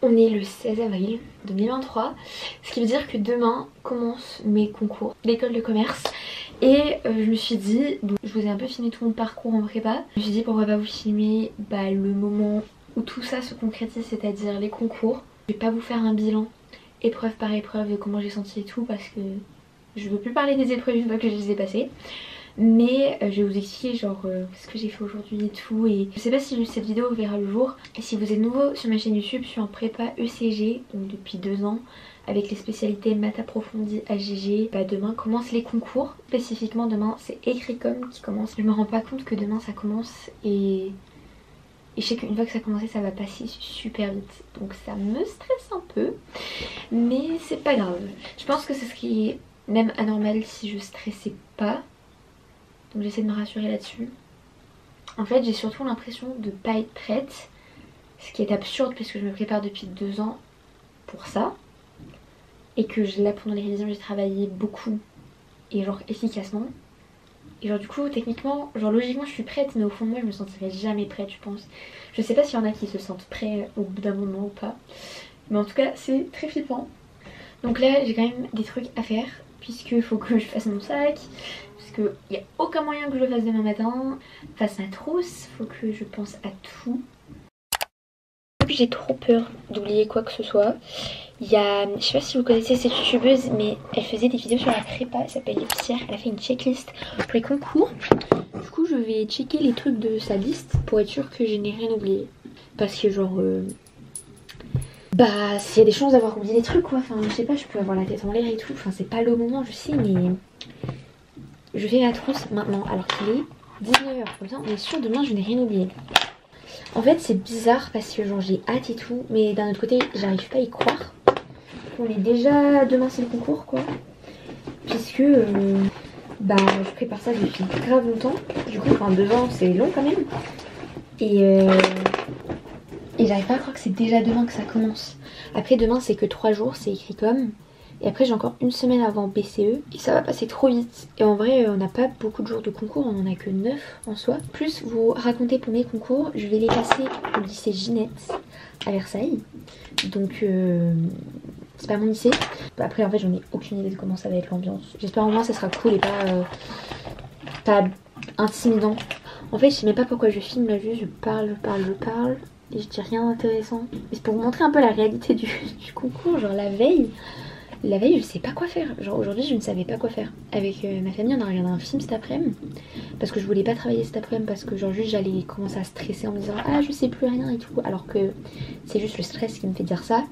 On est le 16 avril 2023, ce qui veut dire que demain commencent mes concours d'école de commerce. Et je me suis dit, bon, je vous ai un peu filmé tout mon parcours en prépa. Je me suis dit pourquoi pas vous filmer le moment où tout ça se concrétise, c'est-à-dire les concours. Je vais pas vous faire un bilan épreuve par épreuve de comment j'ai senti et tout parce que je veux plus parler des épreuves une fois que je les ai passées. Mais je vais vous expliquer genre ce que j'ai fait aujourd'hui et tout. Et je sais pas si cette vidéo verra le jour. Et si vous êtes nouveau sur ma chaîne YouTube, je suis en prépa ECG donc depuis 2 ans avec les spécialités maths approfondies AGG. Demain commencent les concours. Spécifiquement demain c'est Écrit-Com qui commence. Je me rends pas compte que demain ça commence et je sais qu'une fois que ça a commencé ça va passer super vite. Donc ça me stresse un peu. Mais c'est pas grave. Je pense que ce serait même anormal si je stressais pas. Donc j'essaie de me rassurer là-dessus. En fait j'ai surtout l'impression de pas être prête. Ce qui est absurde puisque je me prépare depuis 2 ans pour ça. Et que là pendant les révisions j'ai travaillé beaucoup. Et genre efficacement. Et genre du coup techniquement, genre logiquement je suis prête. Mais au fond de moi je me sentirais jamais prête je pense. Je sais pas s'il y en a qui se sentent prêts au bout d'un moment ou pas. Mais en tout cas c'est très flippant. Donc là j'ai quand même des trucs à faire. Puisqu'il faut que je fasse mon sac. Parce qu'il n'y a aucun moyen que je le fasse demain matin. Fasse ma trousse, faut que je pense à tout. J'ai trop peur d'oublier quoi que ce soit. Il y a, je sais pas si vous connaissez cette youtubeuse, mais elle faisait des vidéos sur la prépa, elle s'appelle Pierre, elle a fait une checklist pour les concours. Du coup je vais checker les trucs de sa liste pour être sûre que je n'ai rien oublié. Parce que genre... s'il y a des chances d'avoir oublié des trucs quoi, enfin je sais pas, je peux avoir la tête en l'air et tout, enfin c'est pas le moment je sais mais... Je fais ma trousse maintenant alors qu'il est 19h. Comme ça on est sûr demain je n'ai rien oublié. En fait c'est bizarre parce que genre j'ai hâte et tout. Mais d'un autre côté j'arrive pas à y croire. On est déjà demain c'est le concours quoi. Puisque je prépare ça depuis grave longtemps. Du coup enfin 2 ans c'est long quand même. Et j'arrive pas à croire que c'est déjà demain que ça commence. Après demain c'est que 3 jours, c'est écrit comme. Et après j'ai encore une semaine avant BCE et ça va passer trop vite. Et en vrai on n'a pas beaucoup de jours de concours, on en a que 9 en soi. Plus vous racontez pour mes concours, je vais les passer au lycée Ginette à Versailles. Donc c'est pas mon lycée. Après en fait j'en ai aucune idée de comment ça va être l'ambiance. J'espère au moins ça sera cool et pas intimidant. En fait je sais même pas pourquoi je filme là, juste je parle et je dis rien d'intéressant. Mais c'est pour vous montrer un peu la réalité du concours, genre la veille je sais pas quoi faire. Genre aujourd'hui je ne savais pas quoi faire. Avec ma famille on a regardé un film cet après-midi. Parce que je voulais pas travailler cet après-midi. Parce que genre juste j'allais commencer à stresser en me disant ah je sais plus rien et tout. Alors que c'est juste le stress qui me fait dire ça.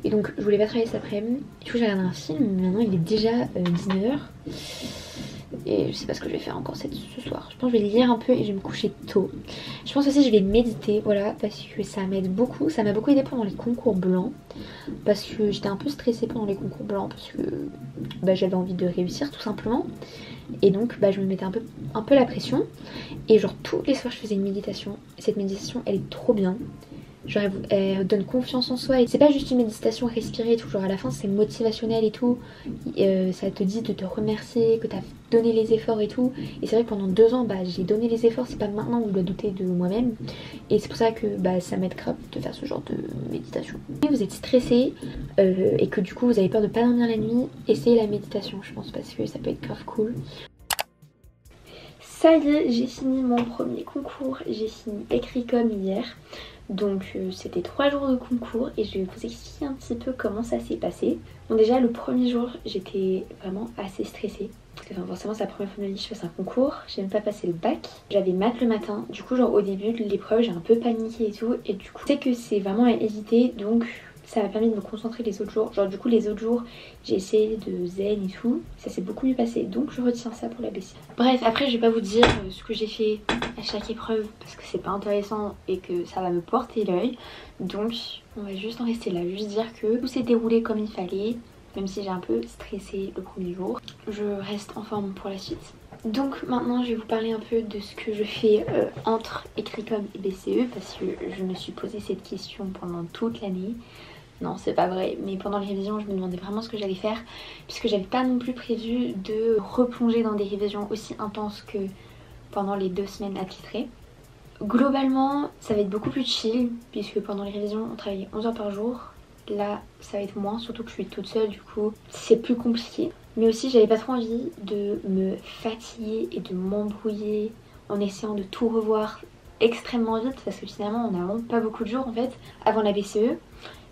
Et donc je voulais pas travailler cet après-midi. Du coup j'ai regardé un film. Maintenant il est déjà 19h. Et je sais pas ce que je vais faire encore ce soir. Je pense que je vais lire un peu et je vais me coucher tôt. Je pense aussi que je vais méditer, voilà, parce que ça m'aide beaucoup. Ça m'a beaucoup aidé pendant les concours blancs. Parce que j'étais un peu stressée pendant les concours blancs. Parce que j'avais envie de réussir tout simplement. Et donc je me mettais un peu la pression. Et genre tous les soirs je faisais une méditation. Cette méditation elle est trop bien. Genre elle donne confiance en soi et c'est pas juste une méditation respirer et tout, genre à la fin c'est motivationnel et tout. Ça te dit de te remercier, que t'as donné les efforts et tout. Et c'est vrai que pendant 2 ans j'ai donné les efforts, c'est pas maintenant où je dois douter de moi-même. Et c'est pour ça que ça m'aide grave de faire ce genre de méditation. Si vous êtes stressé et que du coup vous avez peur de pas dormir la nuit, essayez la méditation je pense parce que ça peut être grave cool. Ça y est, j'ai fini mon premier concours, j'ai fini Écrit-Com hier. Donc c'était 3 jours de concours et je vais vous expliquer un petit peu comment ça s'est passé. Bon déjà le premier jour j'étais vraiment assez stressée. Enfin, forcément c'est la première fois de ma vie que je fasse un concours, j'ai même pas passé le bac. J'avais maths le matin, du coup genre au début de l'épreuve j'ai un peu paniqué et tout. Et du coup c'est que c'est vraiment à éviter donc... Ça m'a permis de me concentrer les autres jours. Genre du coup les autres jours j'ai essayé de zen et tout. Ça s'est beaucoup mieux passé. Donc je retiens ça pour la BC. Bref après je vais pas vous dire ce que j'ai fait à chaque épreuve. Parce que c'est pas intéressant et que ça va me porter l'œil. Donc on va juste en rester là. Juste dire que tout s'est déroulé comme il fallait. Même si j'ai un peu stressé le premier jour. Je reste en forme pour la suite. Donc maintenant je vais vous parler un peu de ce que je fais entre Écrit-Com et BCE. Parce que je me suis posé cette question pendant toute l'année. Non c'est pas vrai, mais pendant les révisions je me demandais vraiment ce que j'allais faire. Puisque j'avais pas non plus prévu de replonger dans des révisions aussi intenses que pendant les 2 semaines attitrées. Globalement ça va être beaucoup plus chill puisque pendant les révisions on travaillait 11 heures par jour. Là ça va être moins, surtout que je suis toute seule, du coup c'est plus compliqué. Mais aussi j'avais pas trop envie de me fatiguer et de m'embrouiller en essayant de tout revoir extrêmement vite parce que finalement on a vraiment pas beaucoup de jours en fait avant la BCE.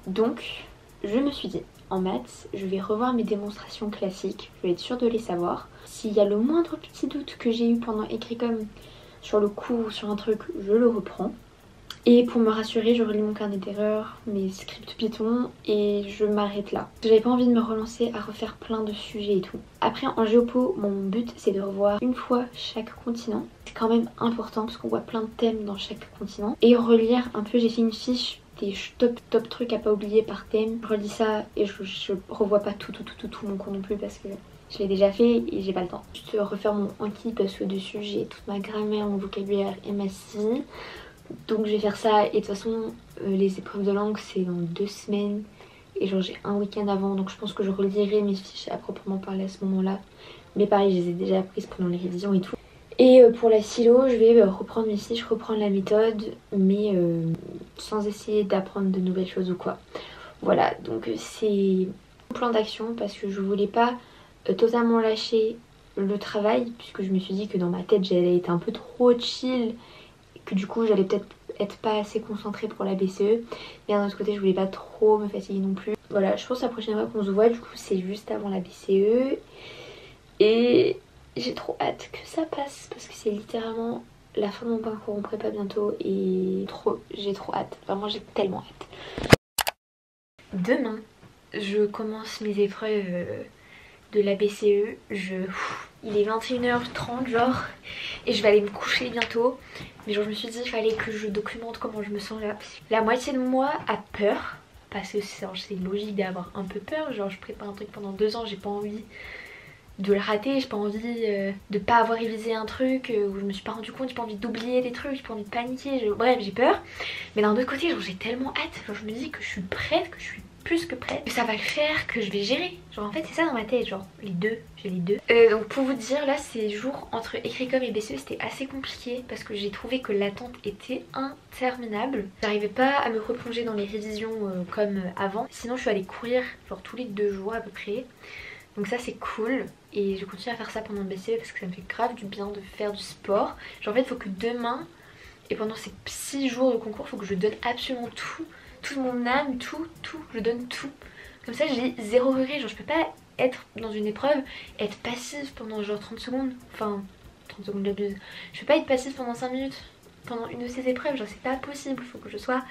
Donc je me suis dit, en maths je vais revoir mes démonstrations classiques, je vais être sûre de les savoir. S'il y a le moindre petit doute que j'ai eu pendant Écrit-Com sur le cours ou sur un truc, je le reprends. Et pour me rassurer, je relis mon carnet d'erreurs, mes scripts Python et je m'arrête là. J'avais pas envie de me relancer à refaire plein de sujets et tout. Après en géopo, mon but c'est de revoir une fois chaque continent. C'est quand même important parce qu'on voit plein de thèmes dans chaque continent. Et relire un peu, j'ai fait une fiche des top trucs à pas oublier par thème. Je relis ça et je revois pas tout mon cours non plus parce que je l'ai déjà fait et j'ai pas le temps. Je vais refaire mon Anki parce que dessus j'ai toute ma grammaire, mon vocabulaire et ma civi. Donc je vais faire ça et de toute façon les épreuves de langue c'est dans 2 semaines et genre j'ai un week-end avant, donc je pense que je relirai mes fiches à proprement parler à ce moment là. Mais pareil, je les ai déjà apprises pendant les révisions et tout. Et pour la philo je vais reprendre mes fiches, reprendre la méthode mais sans essayer d'apprendre de nouvelles choses ou quoi. Voilà, donc c'est un plan d'action parce que je voulais pas totalement lâcher le travail puisque je me suis dit que dans ma tête j'allais être un peu trop chill, que du coup j'allais peut-être être pas assez concentrée pour la BCE, mais d'un autre côté je voulais pas trop me fatiguer non plus. Voilà, je pense que la prochaine fois qu'on se voit du coup c'est juste avant la BCE et j'ai trop hâte que ça passe parce que c'est littéralement la fin de mon parcours en prépa bientôt et j'ai trop hâte, vraiment j'ai tellement hâte. Demain je commence mes épreuves de la BCE, il est 21h30 genre et je vais aller me coucher bientôt, mais genre je me suis dit il fallait que je documente comment je me sens là. La moitié de moi a peur parce que c'est logique d'avoir un peu peur, genre je prépare un truc pendant 2 ans, j'ai pas envie de le rater, j'ai pas envie de pas avoir révisé un truc où je me suis pas rendu compte, j'ai pas envie d'oublier des trucs, j'ai pas envie de paniquer, bref j'ai peur. Mais d'un autre côté genre j'ai tellement hâte, genre je me dis que je suis prête, que je suis plus que prête, que ça va le faire, que je vais gérer. Genre en fait c'est ça dans ma tête, genre les deux, j'ai les deux. Donc pour vous dire là ces jours entre Écrit-Com et BCE c'était assez compliqué parce que j'ai trouvé que l'attente était interminable. J'arrivais pas à me replonger dans les révisions comme avant. Sinon je suis allée courir genre tous les 2 jours à peu près. Donc ça c'est cool et je continue à faire ça pendant le BCE parce que ça me fait grave du bien de faire du sport. Genre en fait il faut que demain et pendant ces 6 jours de concours il faut que je donne absolument tout. Toute mon âme, tout, je donne tout. Comme ça j'ai 0 regret, genre je peux pas être dans une épreuve et être passive pendant genre 30 secondes. Enfin 30 secondes j'abuse. Je peux pas être passive pendant 5 minutes pendant une de ces épreuves, genre c'est pas possible, faut que je sois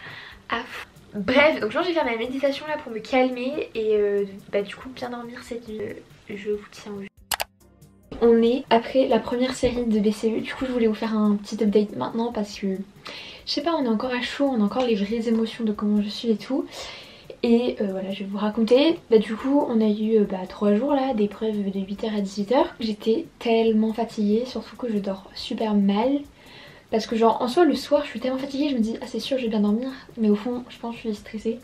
à fond. Bref, donc genre j'ai fait ma méditation là pour me calmer et du coup bien dormir cette nuit. Je vous tiens au jus. On est après la première série de BCE, du coup je voulais vous faire un petit update maintenant parce que je sais pas, on est encore à chaud, on a encore les vraies émotions de comment je suis et tout. Et voilà, je vais vous raconter. Du coup, on a eu 3 jours là d'épreuves de 8h à 18h. J'étais tellement fatiguée, surtout que je dors super mal. Parce que genre en soi le soir je suis tellement fatiguée, je me dis ah c'est sûr je vais bien dormir. Mais au fond je pense que je suis stressée.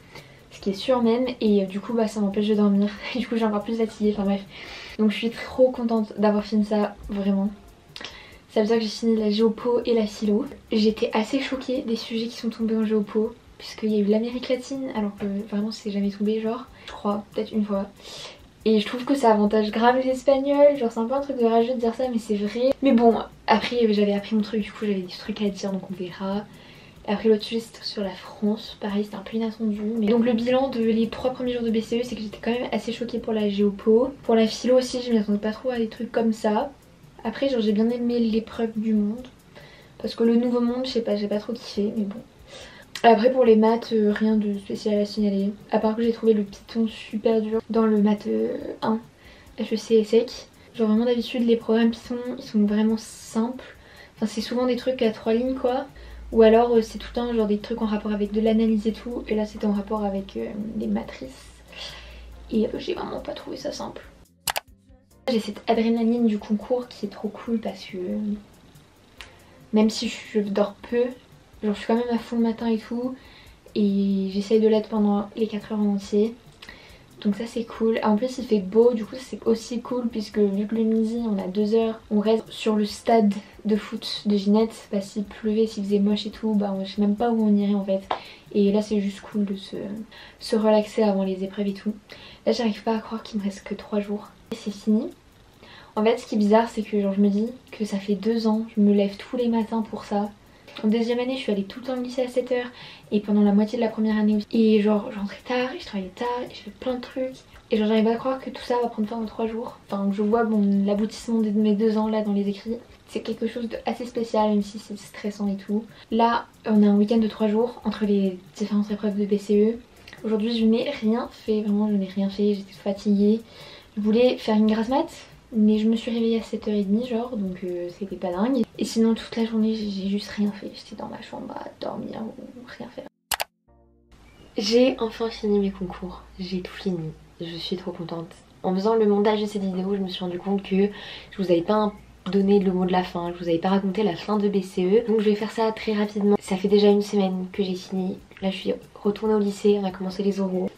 Ce qui est sûr même. Et du coup ça m'empêche de dormir. Et du coup j'ai encore plus fatiguée, enfin bref. Donc je suis trop contente d'avoir fini ça, vraiment. Ça veut dire que j'ai fini la géopo et la philo. J'étais assez choquée des sujets qui sont tombés en géopo, puisqu'il y a eu l'Amérique latine, alors que vraiment c'est jamais tombé genre, je crois, peut-être une fois. Et je trouve que ça avantage grave l'espagnol, genre c'est un peu un truc de rageux de dire ça mais c'est vrai. Mais bon, après j'avais appris mon truc, du coup j'avais des trucs à dire donc on verra. Après l'autre sujet c'était sur la France, pareil c'était un peu inattendu. Mais... donc le bilan de les 3 premiers jours de BCE c'est que j'étais quand même assez choquée pour la géopo. Pour la philo aussi je m'y attendais pas trop à des trucs comme ça. Après genre j'ai bien aimé l'épreuve du monde. Parce que le nouveau monde je sais pas, j'ai pas trop kiffé mais bon. Après pour les maths, rien de spécial à signaler. À part que j'ai trouvé le Python super dur dans le maths 1 HEC et SEC. Genre vraiment d'habitude les programmes Python ils sont vraiment simples. Enfin c'est souvent des trucs à 3 lignes quoi. Ou alors c'est tout le temps genre des trucs en rapport avec de l'analyse et tout. Et là c'était en rapport avec des matrices. Et j'ai vraiment pas trouvé ça simple. J'ai cette adrénaline du concours qui est trop cool parce que même si je dors peu, genre je suis quand même à fond le matin et tout. Et j'essaye de l'être pendant les 4 heures en entier. Donc ça c'est cool. En plus il fait beau, du coup c'est aussi cool puisque vu que le midi on a 2 heures, on reste sur le stade de foot de Ginette. Bah s'il pleuvait, s'il faisait moche et tout, bah je sais même pas où on irait en fait. Et là c'est juste cool de se relaxer avant les épreuves et tout. Là j'arrive pas à croire qu'il me reste que 3 jours. Et c'est fini. En fait ce qui est bizarre c'est que genre je me dis que ça fait 2 ans, je me lève tous les matins pour ça. En deuxième année je suis allée tout le temps au lycée à 7 heures et pendant la moitié de la première année aussi. Et genre je rentrais tard et je travaillais tard et je fais plein de trucs. Et genre j'arrive pas à croire que tout ça va prendre fin en 3 jours. Enfin je vois l'aboutissement de mes 2 ans là dans les écrits. C'est quelque chose d'assez spécial même si c'est stressant et tout. Là on a un week-end de 3 jours entre les différentes épreuves de BCE. Aujourd'hui je n'ai rien fait, vraiment je n'ai rien fait, j'étais fatiguée. Je voulais faire une grasse mat. Mais je me suis réveillée à 7h30 genre donc c'était pas dingue. Et sinon toute la journée j'ai juste rien fait. J'étais dans ma chambre à dormir ou rien faire. J'ai enfin fini mes concours. J'ai tout fini. Je suis trop contente. En faisant le montage de cette vidéo je me suis rendu compte que je vous avais pas donné le mot de la fin. Je vous avais pas raconté la fin de BCE. Donc je vais faire ça très rapidement. Ça fait déjà 1 semaine que j'ai fini. Là je suis retournée au lycée. On a commencé les oraux.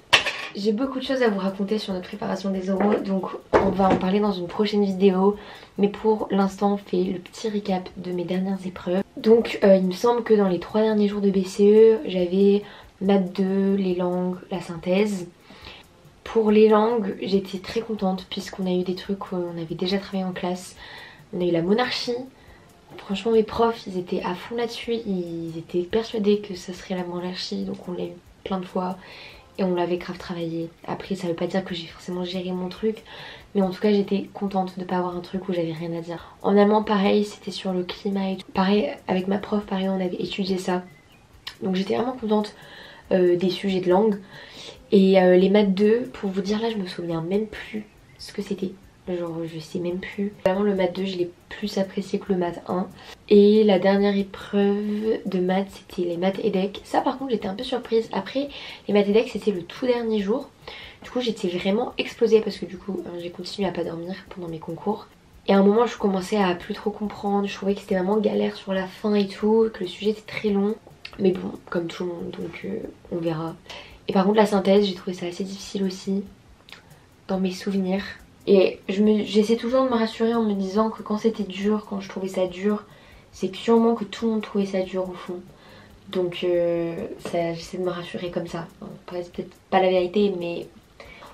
J'ai beaucoup de choses à vous raconter sur notre préparation des oraux, donc on va en parler dans une prochaine vidéo. Mais pour l'instant on fait le petit récap de mes dernières épreuves. Donc il me semble que dans les 3 derniers jours de BCE j'avais maths 2, les langues, la synthèse. Pour les langues j'étais très contente puisqu'on a eu des trucs qu'on avait déjà travaillé en classe. On a eu la monarchie. Franchement mes profs ils étaient à fond là-dessus, ils étaient persuadés que ça serait la monarchie, donc on l'a eu plein de fois. Et on l'avait grave travaillé. Après ça veut pas dire que j'ai forcément géré mon truc. Mais en tout cas j'étais contente de pas avoir un truc où j'avais rien à dire. En allemand pareil c'était sur le climat et tout. Pareil avec ma prof pareil on avait étudié ça. Donc j'étais vraiment contente des sujets de langue. Et les maths 2 pour vous dire là je me souviens même plus ce que c'était. Genre je sais même plus. Vraiment le maths 2 je l'ai plus apprécié que le maths 1. Et la dernière épreuve de maths c'était les maths EDEC. Ça par contre j'étais un peu surprise. Après les maths EDEC c'était le tout dernier jour. Du coup j'étais vraiment explosée parce que du coup j'ai continué à pas dormir pendant mes concours. Et à un moment je commençais à plus trop comprendre. Je trouvais que c'était vraiment galère sur la fin et tout. Que le sujet était très long. Mais bon comme tout le monde donc on verra. Et par contre la synthèse j'ai trouvé ça assez difficile aussi. Dans mes souvenirs. Et j'essaie toujours de me rassurer en me disant que quand c'était dur, quand je trouvais ça dur, c'est sûrement que tout le monde trouvait ça dur au fond. Donc j'essaie de me rassurer comme ça. C'est peut-être pas la vérité mais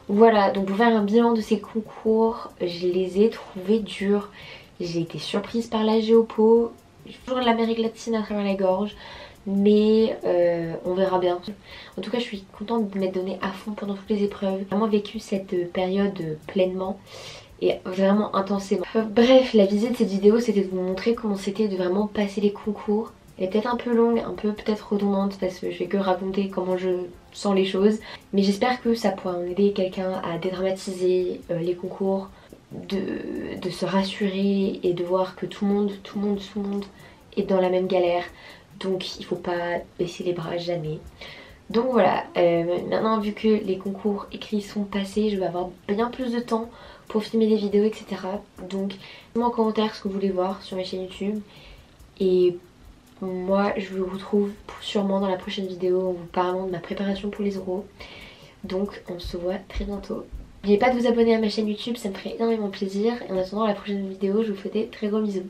voilà. Donc pour faire un bilan de ces concours, je les ai trouvés durs. J'ai été surprise par la géopo. J'ai toujours de l'Amérique latine à travers la gorge. Mais on verra bien. En tout cas je suis contente de m'être donnée à fond pendant toutes les épreuves. J'ai vraiment vécu cette période pleinement et vraiment intensément. Bref, la visée de cette vidéo c'était de vous montrer comment c'était de vraiment passer les concours. Elle est peut-être un peu longue, un peu peut-être redondante parce que je vais que raconter comment je sens les choses. Mais j'espère que ça pourra en aider quelqu'un à dédramatiser les concours, de se rassurer et de voir que tout le monde est dans la même galère. Donc il faut pas baisser les bras jamais. Donc voilà, maintenant vu que les concours écrits sont passés, je vais avoir bien plus de temps pour filmer des vidéos etc. Donc dites-moi en commentaire ce que vous voulez voir sur ma chaîne YouTube. Et moi je vous retrouve sûrement dans la prochaine vidéo en vous parlant de ma préparation pour les oraux. Donc on se voit très bientôt. N'oubliez pas de vous abonner à ma chaîne YouTube, ça me ferait énormément plaisir. Et en attendant la prochaine vidéo, je vous fais des très gros bisous.